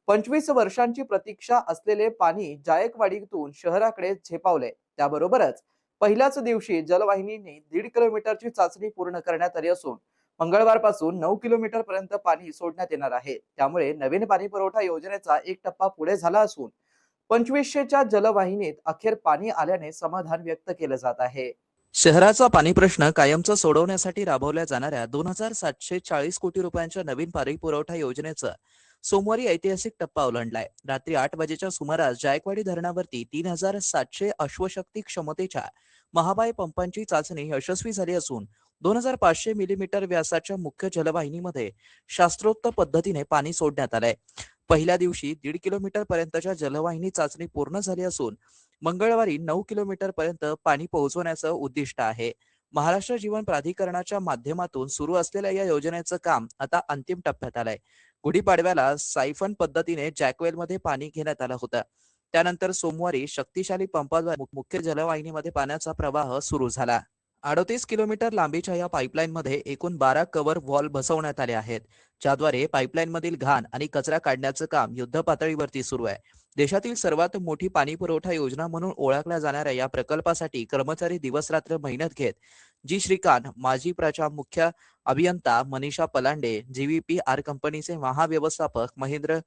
25 वर्षांची प्रतीक्षा असलेले पाणी जायकवाडीतून शहराकडे झेपावले. त्याबरोबरच पहिल्याच दिवशी जलवाहिनीने 1.5 किलोमीटरची चाचणी पूर्ण करण्यात आली असून मंगळवारपासून 9 किलोमीटर पर्यंत पाणी सोडण्यात येणार आहे. त्यामुळे नवीन पाणी पुरवठा योजनेचा एक टप्पा पुढे झाला असून 2500च्या जलवाहिनीत अखेर पाणी आल्याने समाधान व्यक्त केलं जात आहे. शहराचा पाणी प्रश्न कायमचा सोडवण्यासाठी राबवल्या जाणाऱ्या 2,740 कोटी रुपयांच्या नवीन पाणी पुरवठा योजनेचा सोमवारी ऐतिहासिक टप्पा ओलांडलाय. रात्री 8 वाजेच्या सुमारास जायकवाडी धरणावरती 3,700 अश्वशक्ती क्षमतेच्या महाबाय पंपांची चाचणी यशस्वी झाली असून 2,500 मिलीमीटर व्यासाच्या मुख्य जलवाहिनीमध्ये शास्त्रोक्त पद्धतीने पाणी सोडण्यात आलंय. पहिल्या दिवशी 1.5 किलोमीटर पर्यंतच्या जलवाहिनी चाचणी पूर्ण झाली असून मंगळवारी 9 किलोमीटर पर्यंत पाणी पोहोचवण्याचं उद्दिष्ट आहे. महाराष्ट्र जीवन प्राधिकरणाच्या माध्यमातून सुरू असलेल्या या योजनेचं काम आता अंतिम टप्प्यात आलंय. गुढीपाडव्याला सायफन पद्धतीने जॅकवेलमध्ये पाणी घेण्यात आलं होतं. त्यानंतर सोमवारी शक्तिशाली पंपाद्वारे मुख्य जलवाहिनीमध्ये पाण्याचा प्रवाह सुरू झाला. 38 किलोमीटर लांबीच्या या पाईपलाईनमध्ये एकूण 12 कव्हर व्हॉल्व बसवण्यात आले आहेत, ज्याद्वारे पाईपलाईनमधील घाण आणि कचरा काढण्याचं काम युद्धपातळीवरती सुरू आहे. देशातील सर्वात मोठी पाणी पुरवठा योजना म्हणून ओळखल्या जाणाऱ्या या प्रकल्पासाठी कर्मचारी दिवसरात्र मेहनत घेत जी श्रीकांत, माजी प्रचा मुख्य अभियंता मनीषा पलांडे, जीव्हीपीआर कंपनीचे महाव्यवस्थापक महेंद्र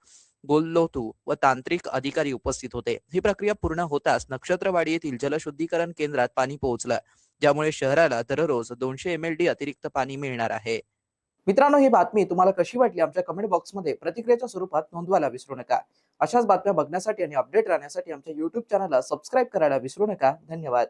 गोल्लोथू व तांत्रिक अधिकारी उपस्थित होते. ही प्रक्रिया पूर्ण होताच नक्षत्रवाडी येथील जलशुद्धीकरण केंद्रात पाणी पोहोचलं, ज्यामुळे शहराला दररोज 200 mld अतिरिक्त पाणी मिळणार आहे. मित्रांनो, ही बातमी तुम्हाला कशी वाटली आमच्या कमेंट बॉक्समध्ये प्रतिक्रियेच्या स्वरूपात नोंदवायला विसरू नका. अशाच बातम्या बघण्यासाठी आणि अपडेट राहण्यासाठी आमच्या YouTube चॅनलला सबस्क्राईब करायला विसरू नका. धन्यवाद.